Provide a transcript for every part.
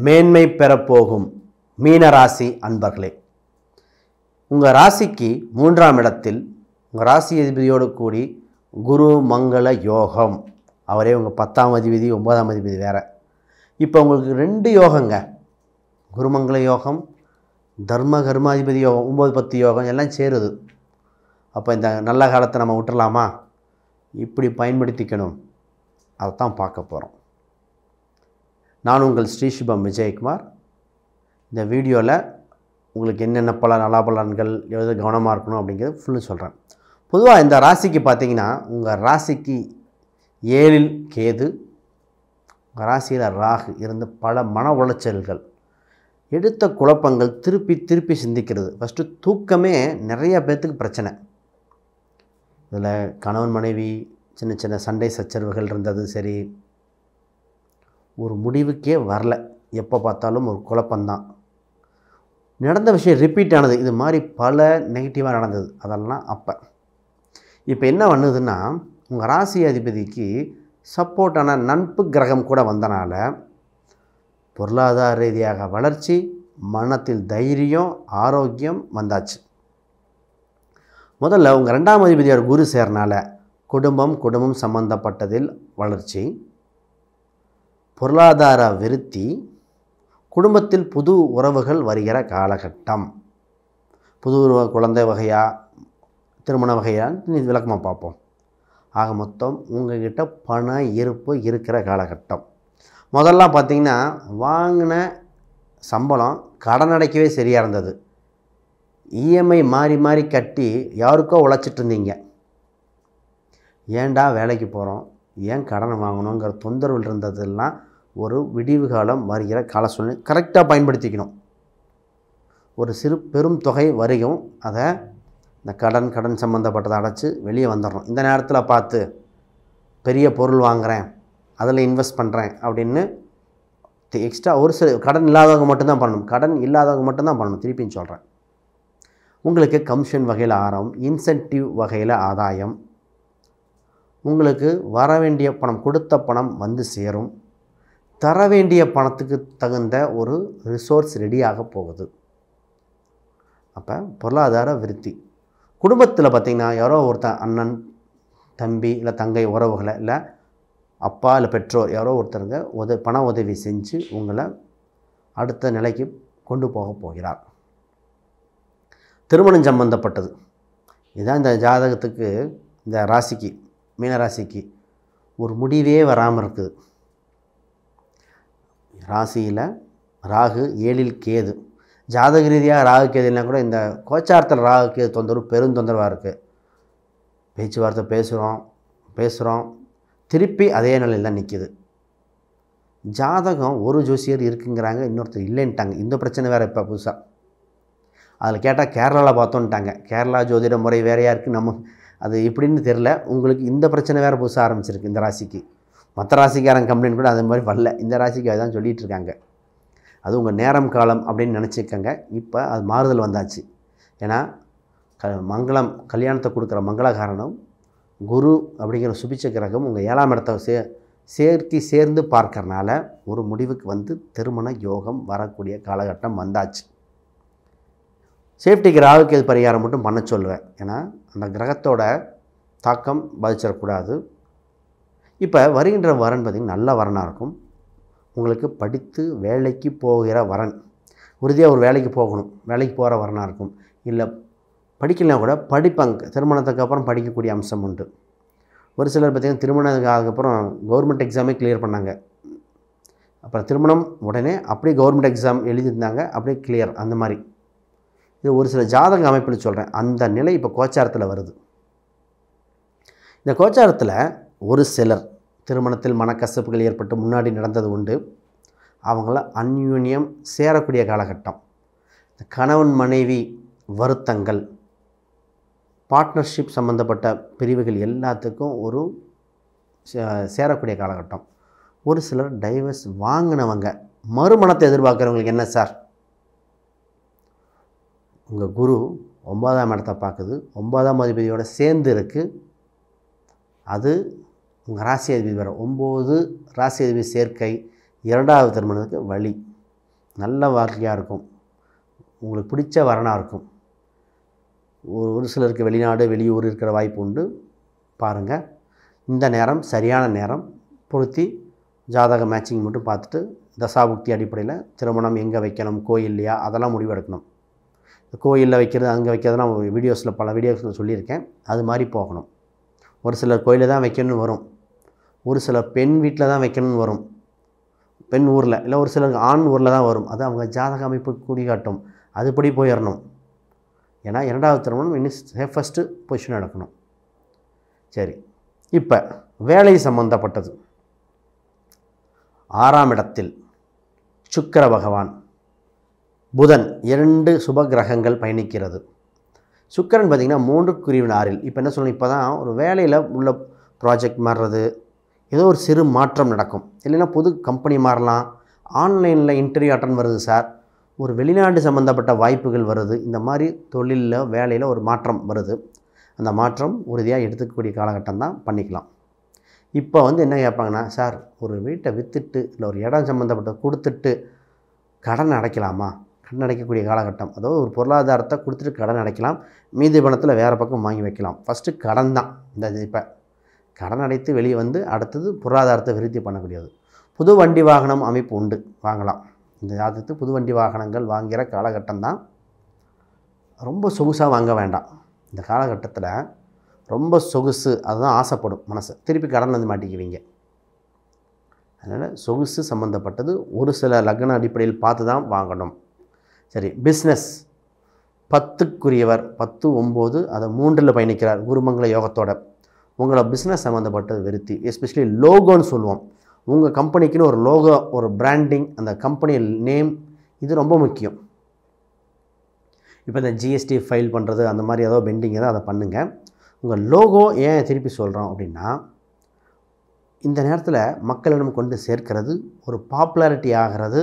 மேன்மை பெறப்போகும் மீனராசி அன்பர்களே, உங்கள் ராசிக்கு 3ஆம் இடத்தில் உங்கள் ராசி அதிபதியோடு கூடி குரு மங்கள யோகம். அவரே உங்கள் 10ஆம் அதிபதி 9ஆம் அதிபதி வேறு. இப்போ உங்களுக்கு 2 யோகங்க, குருமங்கள யோகம், தர்ம கர்மாதிபதி யோகம், 9-10 யோகம் எல்லாம் சேருது. அப்போ இந்த நல்ல காலத்தை நம்ம விட்டுறலாமா? இப்படி பயன்படுத்திக்கணும், அதைத்தான் பார்க்க போகிறோம். நான் உங்கள் ஸ்ரீசுபம் விஜயகுமார். இந்த வீடியோவில் உங்களுக்கு என்னென்ன நலாபலன்கள் எது கவனமாக இருக்கணும் அப்படிங்கிறது ஃபுல்லு சொல்கிறேன். பொதுவாக இந்த ராசிக்கு பார்த்திங்கன்னா, உங்கள் ராசிக்கு 7இல் கேது, உங்கள் ராசியில் ராகு இருந்து பல மன உளைச்சல்கள், எடுத்த குழப்பங்கள், திருப்பி சிந்திக்கிறது. ஃபஸ்ட்டு தூக்கமே நிறைய பேர்த்துக்கு பிரச்சனை. இதில் கணவன் மனைவி சின்ன சண்டை சச்சரவுகள் இருந்தது. சரி, ஒரு முடிவுக்கே வரல, எப்போ பார்த்தாலும் ஒரு குழப்பந்தான். நடந்த விஷயம் ரிப்பீட் ஆனது, இது மாதிரி பல நெகட்டிவாக நடந்தது. அதெல்லாம் இப்போ என்ன பண்ணுதுன்னா, உங்கள் ராசி அதிபதிக்கு சப்போர்ட்டான நட்பு கிரகம் கூட வந்தனால பொருளாதார ரீதியாக வளர்ச்சி, மனத்தில் தைரியம், ஆரோக்கியம் வந்தாச்சு. முதல்ல உங்கள் 2ஆம் அதிபதியோட குரு சேர்னால குடும்பம் சம்பந்தப்பட்டதில் வளர்ச்சி, பொருளாதார விருத்தி, குடும்பத்தில் புது உறவுகள் வருகிற காலகட்டம். புது குழந்தை வகையா, திருமண வகையான்னு விளக்கமாக பார்ப்போம். ஆக மொத்தம் உங்கள்கிட்ட பண இருப்பு இருக்கிற காலகட்டம். முதல்லாம் பார்த்திங்கன்னா, வாங்கின சம்பளம் கடன் அடைக்கவே சரியாக இருந்தது. இஎம்ஐ மாறி கட்டி யாருக்கோ உழைச்சிட்டு இருந்தீங்க. ஏன்டா வேலைக்கு போகிறோம், ஏன் கடன் வாங்கணுங்கிற தொந்தரவில் இருந்ததெல்லாம் ஒரு விடிவு காலம் வருகிற கால சூழ்நிலை கரெக்டாக பயன்படுத்திக்கணும். ஒரு சிறு பெரும் தொகை வரையும் அதை இந்த கடன் சம்மந்தப்பட்டதை அடைச்சி வெளியே வந்துடணும். இந்த நேரத்தில் பார்த்து பெரிய பொருள் வாங்குகிறேன், அதில் இன்வெஸ்ட் பண்ணுறேன் அப்படின்னு எக்ஸ்ட்ரா ஒரு சில கடன் இல்லாதவங்க மட்டும்தான் பண்ணணும். கடன் இல்லாதவங்க மட்டும்தான் பண்ணணும். திருப்பின்னு சொல்கிறேன். உங்களுக்கு கமிஷன் வகையில் ஆரம், இன்சென்டிவ் வகையில் ஆதாயம், உங்களுக்கு வர வேண்டிய பணம், கொடுத்த பணம் வந்து சேரும், தர வேண்டிய பணத்துக்கு தகுந்த ஒரு ரிசோர்ஸ் ரெடியாக போகுது. அப்போ பொருளாதார விருத்தி. குடும்பத்தில் பார்த்திங்கன்னா, யாரோ ஒருத்தன் அண்ணன் தம்பி இல்லை தங்கை உறவுகளை இல்லை அப்பா இல்லை பெற்றோர் யாரோ ஒருத்தருங்க பண உதவி செஞ்சு உங்களை அடுத்த நிலைக்கு கொண்டு போகிறார். திருமணம் சம்பந்தப்பட்டது இதுதான் இந்த ஜாதகத்துக்கு, இந்த ராசிக்கு, மீனராசிக்கு ஒரு முடிவே வராமல் இருக்குது. ராசியில் ராகு, 7இல் கேது. ஜாதக ரீதியாக ராகு கேதுனா கூட இந்த கோச்சாரத்தில் ராகு கேது தொந்தரவு பெருந்தொந்தரவாக இருக்குது. பேச்சுவார்த்தை பேசுகிறோம் திருப்பி அதே நிலையில் தான் நிற்கிது. ஜாதகம் ஒரு ஜோசியர் இருக்குங்கிறாங்க, இன்னொருத்தர் இல்லைன்ட்டாங்க. இந்த பிரச்சனை வேறு இப்போ புதுசாக. அதில் கேட்டால் கேரளாவில் பார்த்தோன்ட்டாங்க. கேரளா ஜோதிட முறை வேறையாக இருக்குது. நம்ம அது எப்படின்னு தெரில. உங்களுக்கு இந்த பிரச்சனை வேறு புதுசாக ஆரம்பிச்சிருக்கு இந்த ராசிக்கு. மற்ற ராசிக்காரங்க கம்ப்ளைண்ட் கூட அது மாதிரி வரல, இந்த ராசிக்கு அதுதான் சொல்லிகிட்டு இருக்காங்க. அது உங்கள் நேரம் காலம் அப்படின்னு நினச்சிக்கங்க. இப்போ அது மாறுதல் வந்தாச்சு. ஏன்னா கல்யாணத்தை கொடுக்குற மங்களகாரணம் குரு அப்படிங்கிற சுபிச்ச கிரகம் உங்கள் 7ஆம் இடத்தை சேர்ந்து பார்க்கறனால ஒரு முடிவுக்கு வந்து திருமண யோகம் வரக்கூடிய காலகட்டம் வந்தாச்சு. சேஃப்டிக்கு ராகுக்கு எது பரிகாரம் மட்டும் பண்ண சொல்லுவேன். ஏன்னா அந்த கிரகத்தோட தாக்கம் பாதிச்சிடக்கூடாது. இப்போ வருகின்ற வரன் பார்த்திங்கன்னா நல்ல வரனாக இருக்கும். உங்களுக்கு படித்து வேலைக்கு போகிற வரன், உறுதியாக ஒரு வேலைக்கு போகணும், வேலைக்கு போகிற வரனாக இருக்கும். இல்லை படிக்கலாம் கூட படிப்பாங்க, திருமணத்துக்கு அப்புறம் படிக்கக்கூடிய அம்சம் உண்டு. ஒரு சிலர் பார்த்திங்கன்னா திருமணத்துக்கு அதுக்கப்புறம் கவர்மெண்ட் எக்ஸாமே கிளியர் பண்ணாங்க. அப்புறம் திருமணம் உடனே அப்படியே கவர்மெண்ட் எக்ஸாம் எழுதியிருந்தாங்க, அப்படியே கிளியர். அந்த மாதிரி இது ஒரு சில ஜாதக அமைப்பில் சொல்கிறேன். அந்த நிலை இப்போ கோச்சாரத்தில் வருது. இந்த கோச்சாரத்தில் ஒரு சிலர் திருமணத்தில் மனக்கசப்புகள் ஏற்பட்டு முன்னாடி நடந்தது உண்டு. அவங்கள அந்யூன்யம் சேரக்கூடிய காலகட்டம். கணவன் மனைவி வருத்தங்கள், பார்ட்னர்ஷிப் சம்மந்தப்பட்ட பிரிவுகள் எல்லாத்துக்கும் ஒரு சேரக்கூடிய காலகட்டம். ஒரு சிலர் டைவர்ஸ் வாங்கினவங்க மறுமணத்தை எதிர்பார்க்குறவங்களுக்கு என்ன சார்? உங்கள் குரு 9ஆம் இடத்தை பார்க்குது, 9ஆம் அதிபதியோடு சேர்ந்து இருக்குது. அது உங்கள் ராசி அதிபதி வேறு. 9 ராசி அதிபதி சேர்க்கை 2வது திருமணத்துக்கு வழி. நல்ல வாழ்க்கையாக இருக்கும், உங்களுக்கு பிடிச்ச வரனாக இருக்கும். ஒரு சிலருக்கு வெளிநாடு வெளியூர் இருக்கிற வாய்ப்பு உண்டு. பாருங்கள், இந்த நேரம் சரியான நேரம் பொருத்தி ஜாதக மேட்சிங் மட்டும் பார்த்துட்டு தசாபுக்தி அடிப்படையில் திருமணம் எங்கே வைக்கணும், கோயில்லையா, அதெல்லாம் முடிவெடுக்கணும். கோயிலில் வைக்கிறது அங்கே வைக்கிறதுலாம் வீடியோஸில் பல வீடியோஸில் சொல்லியிருக்கேன். அது மாதிரி போகணும். ஒரு சிலர் கோயிலில் தான் வைக்கணும்னு வரும், ஒரு சிலர் பெண் வீட்டில் தான் வைக்கணும்னு வரும், பெண் ஊரில், இல்லை ஒரு சிலருக்கு ஆண் ஊரில் தான் வரும். அது அவங்க ஜாதக அமைப்பு கூடி காட்டும், அதுபடி போயிடணும். ஏன்னா 2வது திருமணம் இன்னும் சேஃபஸ்ட்டு பொசிஷன் எடுக்கணும். சரி, இப்போ வேலை சம்பந்தப்பட்டது. 6ஆம் இடத்தில் சுக்கிர பகவான், புதன், 2 சுப கிரகங்கள் பயணிக்கிறது. சுக்கிரன் பார்த்திங்கன்னா 3 இப்போ என்ன சொல்லணும், இப்போ தான் ஒரு வேலையில் உள்ள ப்ராஜெக்ட் மாறுறது, ஏதோ ஒரு சிறு மாற்றம் நடக்கும். இல்லைன்னா புது கம்பெனி மாறலாம், ஆன்லைனில் இன்டர்வியூ அட்டன் வருது சார், ஒரு வெளிநாடு சம்மந்தப்பட்ட வாய்ப்புகள் வருது. இந்த மாதிரி தொழிலில் வேலையில் ஒரு மாற்றம் வருது. அந்த மாற்றம் உறுதியாக எடுத்துக்கக்கூடிய காலகட்டம் தான் பண்ணிக்கலாம். இப்போ என்ன கேட்பாங்கன்னா, சார் ஒரு வீட்டை விற்றுட்டு இல்லை ஒரு இடம் சம்மந்தப்பட்ட கொடுத்துட்டு கடன் அடைக்கலாமா? கடன் அடைக்கக்கூடிய காலகட்டம். அதாவது ஒரு பொருளாதாரத்தை கொடுத்துட்டு கடன் அடைக்கலாம், மீதி பணத்தில் வேறு பக்கம் வாங்கி வைக்கலாம். ஃபஸ்ட்டு கடன் தான். இப்போ கடன் அடைத்து வெளியே அடுத்தது பொருளாதாரத்தை விருத்தி பண்ணக்கூடியது. புது வண்டி வாகனம் அமைப்பு உண்டு, வாங்கலாம். இந்த ஜாதகத்துக்கு புது வண்டி வாகனங்கள் வாங்குகிற காலகட்டம் தான். ரொம்ப சொகுசாக வாங்க வேண்டாம். இந்த காலகட்டத்தில் ரொம்ப சொகுசு அதுதான் ஆசைப்படும் மனசு, திருப்பி கடன் மாட்டிக்குவீங்க. அதனால் சொகுசு சம்மந்தப்பட்டது ஒரு சில லக்ன அடிப்படையில் பார்த்து தான் வாங்கணும். சரி, பிஸ்னஸ் 10க்குரியவர் 10, 9 அதை 3ல் பயணிக்கிறார் குருமங்கள யோகத்தோட. உங்களை பிஸ்னஸ் சம்மந்தப்பட்டது விருத்தி, எஸ்பெஷலி லோகோன்னு சொல்லுவோம். உங்கள் கம்பெனிக்குன்னு ஒரு லோகோ, ஒரு பிராண்டிங், அந்த கம்பெனி நேம், இது ரொம்ப முக்கியம். இப்போ இந்த ஜிஎஸ்டி ஃபைல் பண்ணுறது அந்த மாதிரி ஏதோ பெண்டிங் ஏதோ அதை பண்ணுங்கள். உங்கள் லோகோ ஏன் திருப்பி சொல்கிறோம் அப்படின்னா, இந்த நேரத்தில் மக்களிடம் கொண்டு சேர்க்கிறது, ஒரு பாப்புலாரிட்டி ஆகிறது.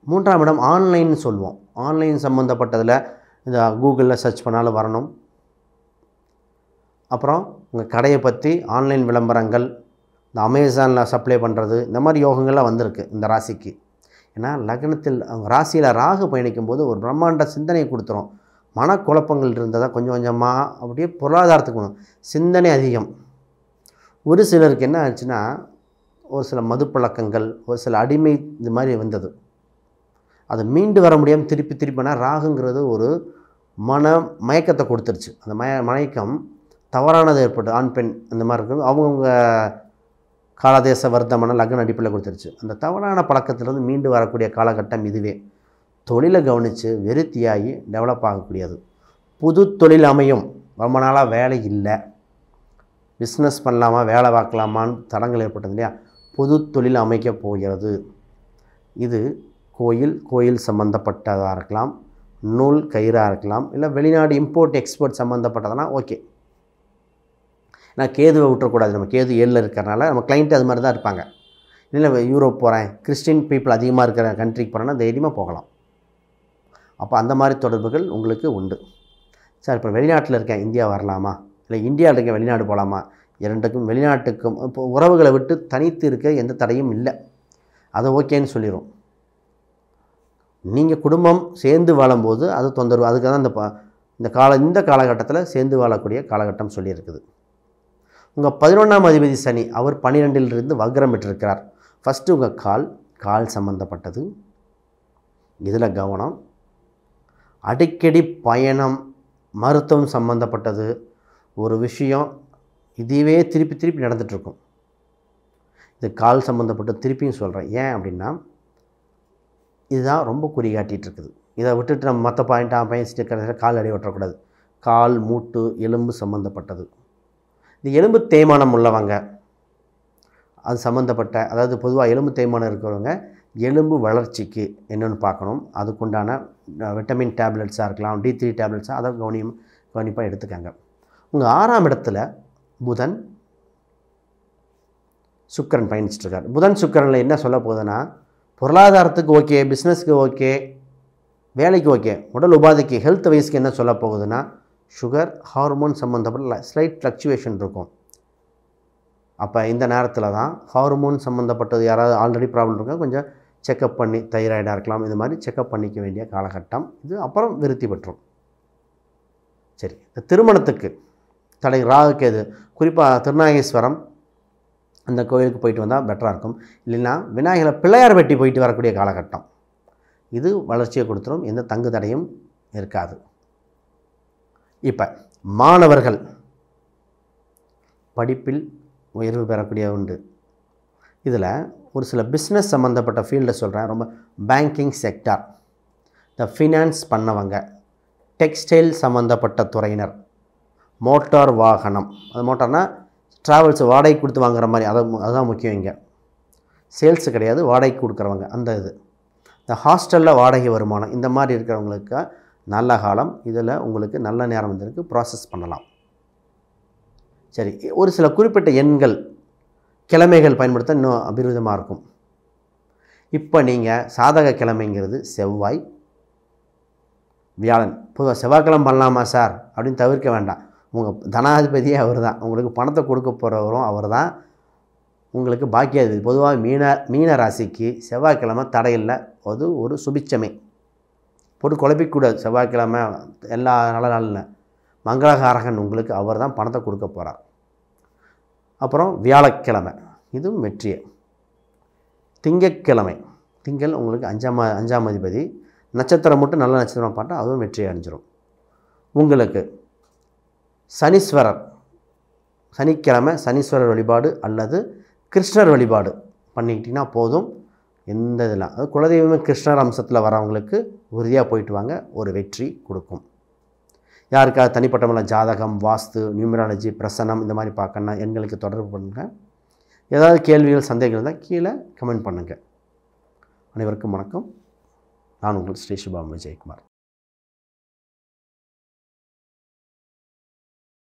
3ஆம் இடம் ஆன்லைன் சொல்லுவோம். ஆன்லைன் சம்மந்தப்பட்டதில் இந்த கூகுளில் சர்ச் பண்ணாலும் வரணும். அப்புறம் உங்கள் கடையை பற்றி ஆன்லைன் விளம்பரங்கள், இந்த அமேசானில் சப்ளை பண்ணுறது, இந்த மாதிரி யோகங்கள்லாம் வந்திருக்கு இந்த ராசிக்கு. ஏன்னா லக்னத்தில் அவங்க ராசியில் ராகு பயணிக்கும் போது ஒரு பிரம்மாண்ட சிந்தனையை கொடுத்துரும். மனக்குழப்பங்கள் இருந்ததாக கொஞ்சம் கொஞ்சமாக அப்படியே பொருளாதாரத்துக்கு சிந்தனை அதிகம். ஒரு சிலருக்கு என்ன ஆச்சுன்னா, ஒரு சில மது பழக்கங்கள், ஒரு சில அடிமை, இது மாதிரி வந்தது. அது மீண்டு வர முடியாமல் திருப்பி திருப்பினா ராகுங்கிறது ஒரு மயக்கத்தை கொடுத்துருச்சு. அந்த மயக்கம் தவறானது ஏற்பட்டு ஆண் பெண் அந்த மாதிரி இருக்குது. அவங்கவுங்க காலதேச வர்த்தமான லக்ன அடிப்படையில் கொடுத்துருச்சு. அந்த தவறான பழக்கத்திலிருந்து மீண்டு வரக்கூடிய காலகட்டம் இதுவே. தொழிலை கவனித்து வெறுத்தியாகி டெவலப் ஆகக்கூடியது. புது தொழில் அமையும். ரொம்ப நாளாக வேலை இல்லை, பிஸ்னஸ் பண்ணலாமா வேலை பார்க்கலாமான்னு தடங்கள் ஏற்பட்டது இல்லையா, புது தொழில் அமைக்கப் போகிறது. இது கோயில் சம்மந்தப்பட்டதாக இருக்கலாம், நூல் கயிறாக இருக்கலாம், இல்லை வெளிநாடு இம்போர்ட் எக்ஸ்போர்ட் சம்மந்தப்பட்டதுனா ஓகே. நான் கேதுவை விட்டுறக்கூடாது. நம்ம கேது 7ல் இருக்கிறனால நம்ம கிளைண்ட்டு அது மாதிரி தான் இருப்பாங்க. இல்லை யூரோப் போகிறேன், கிறிஸ்டின் பீப்புள் அதிகமாக இருக்கிற கண்ட்ரிக்கு போகிறேன்னா தைரியமாக போகலாம். அப்போ அந்த மாதிரி தொடர்புகள் உங்களுக்கு உண்டு. சார் இப்போ வெளிநாட்டில் இருக்கேன், இந்தியா வரலாமா, இல்லை இந்தியாவில் இருக்கேன் வெளிநாடு போகலாமா? 2க்கும் வெளிநாட்டுக்கும் இப்போ உறவுகளை விட்டு தனித்து இருக்க எந்த தடையும் இல்லை, அது ஓகேன்னு சொல்லிடும். நீங்கள் குடும்பம் சேர்ந்து வாழும்போது அது தொந்தரவு. அதுக்கு தான் இந்த காலகட்டத்தில் சேர்ந்து வாழக்கூடிய காலகட்டம் சொல்லியிருக்குது. உங்கள் 11ஆம் அதிபதி சனி, அவர் 12லிருந்து வக்ரம் பெற்றிருக்கிறார். ஃபஸ்ட்டு உங்கள் கால் சம்மந்தப்பட்டது, இதில் கவனம். அடிக்கடி பயணம், மருத்துவம் சம்மந்தப்பட்டது ஒரு விஷயம், இதுவே திருப்பி திருப்பி நடந்துகிட்ருக்கும். இது கால் சம்மந்தப்பட்ட திருப்பியும் சொல்கிறேன். ஏன் அப்படின்னா, இதுதான் ரொம்ப குறிகாட்டிகிட்ருக்குது. இதை விட்டுட்டு நம்ம மற்ற பாயிண்ட்டாக பேசிட்டு இருக்கிற கால் அடி ஓட்டக்கூடாது. கால், மூட்டு, எலும்பு சம்மந்தப்பட்டது. இந்த எலும்பு தேய்மானம் உள்ளவங்க, அது சம்மந்தப்பட்ட, அதாவது பொதுவாக எலும்பு தேய்மானம் இருக்கிறவங்க எலும்பு வளர்ச்சிக்கு என்னென்னு பார்க்கணும். அதுக்குண்டான விட்டமின் டேப்லெட்ஸாக இருக்கலாம், D3 டேப்லெட்ஸாக, அதை கவனிப்பாக எடுத்துக்காங்க. உங்கள் 6ஆம் இடத்துல புதன் சுக்கிரன் பயணிச்சிட்ருக்கார். புதன் சுக்கிரனில் என்ன சொல்ல போகுதுன்னா, பொருளாதாரத்துக்கு ஓகே, பிஸ்னஸ்க்கு ஓகே, வேலைக்கு ஓகே, உடல் உபாதைக்கு ஹெல்த் வைஸ்க்கு என்ன சொல்ல போகுதுன்னா, சுகர், ஹார்மோன் சம்மந்தப்பட்ட ஸ்லைட் ஃப்ளக்சுவேஷன் இருக்கும். அப்போ இந்த நேரத்தில் தான் ஹார்மோன் சம்மந்தப்பட்டது யாராவது ஆல்ரெடி ப்ராப்ளம் இருக்கா, கொஞ்சம் செக்கப் பண்ணி தைராய்டாக இருக்கலாம், இது மாதிரி செக்கப் பண்ணிக்க வேண்டிய காலகட்டம் இது. அப்புறம் விருத்தி பெற்றும். சரி, இந்த திருமணத்துக்கு தடை ராகு கேது, குறிப்பாக திருநாகேஸ்வரம் அந்த கோயிலுக்கு போயிட்டு வந்தால் பெட்டராக இருக்கும். இல்லைன்னா விநாயகரை பிள்ளையார் வெட்டி போயிட்டு வரக்கூடிய காலகட்டம் இது வளர்ச்சியை கொடுத்துரும், எந்த தங்கு தடையும் இருக்காது. இப்போ மாணவர்கள் படிப்பில் உயர்வு பெறக்கூடிய உண்டு. இதில் ஒரு சில பிஸ்னஸ் சம்மந்தப்பட்ட ஃபீல்டை சொல்கிறேன். ரொம்ப பேங்கிங் செக்டார், இந்த ஃபினான்ஸ் பண்ணவங்க, டெக்ஸ்டைல் சம்மந்தப்பட்ட துறையினர், மோட்டார் வாகனம், அது மோட்டார்னால் ட்ராவல்ஸ் வாடகை கொடுத்து வாங்குற மாதிரி, அதுதான் முக்கியம். இங்கே சேல்ஸு கிடையாது, வாடகை கொடுக்குறவங்க அந்த இது. இந்த ஹாஸ்டலில் வாடகை வருமானம், இந்த மாதிரி இருக்கிறவங்களுக்கு நல்ல காலம். இதில் உங்களுக்கு நல்ல நேரம் வந்திருக்கு, ப்ராசஸ் பண்ணலாம். சரி, ஒரு சில குறிப்பிட்ட எண்கள் கிழமைகள் பயன்படுத்த இன்னும் அபிவிருதமாக இருக்கும். இப்போ நீங்கள் சாதக கிழமைங்கிறது செவ்வாய், வியாழன். பொதுவாக செவ்வாய்க்கிழமை பண்ணலாமா சார் அப்படின்னு தவிர்க்க வேண்டாம். உங்கள் தனாதிபதியே அவர் தான், உங்களுக்கு பணத்தை கொடுக்க போகிறவரும் அவர் தான், உங்களுக்கு பாக்கியாதிபதி. பொதுவாக மீன ராசிக்கு செவ்வாய்க்கிழமை தடையில்லை, அது ஒரு சுபிச்சமே. போட்டு குழப்பிக்கூடாது. செவ்வாய்க்கிழமை எல்லா நல்ல நாளில் மங்களகாரகன் உங்களுக்கு அவர் தான் பணத்தை கொடுக்க போகிறார். அப்புறம் வியாழக்கிழமை, இதுவும் வெற்றியே. திங்கட்கிழமை, திங்கள் உங்களுக்கு அஞ்சாம் அதிபதி, நட்சத்திரம் மட்டும் நல்ல நட்சத்திரம் பார்த்தா அதுவும் வெற்றியை அடைஞ்சிடும். உங்களுக்கு சனீஸ்வரர், சனிக்கிழமை சனீஸ்வரர் வழிபாடு அல்லது கிருஷ்ணர் வழிபாடு பண்ணிக்கிட்டிங்கன்னா போதும். எந்த இதெல்லாம் அது குலதெய்வமே கிருஷ்ணர் அம்சத்தில் வரவங்களுக்கு உறுதியாக போயிட்டு வாங்க, ஒரு வெற்றி கொடுக்கும். யாருக்காவது தனிப்பட்ட முறையில் ஜாதகம், வாஸ்து, நியூமராலஜி, பிரசனம் இந்த மாதிரி பார்க்கணுன்னா எங்களுக்கு தொடர்பு பண்ணுங்கள். ஏதாவது கேள்விகள், சந்தேகங்கள் இருந்தால் கீழே கமெண்ட் பண்ணுங்கள். அனைவருக்கும் வணக்கம். நான் உங்கள் ஸ்ரீ சுபாம் விஜயகுமார்.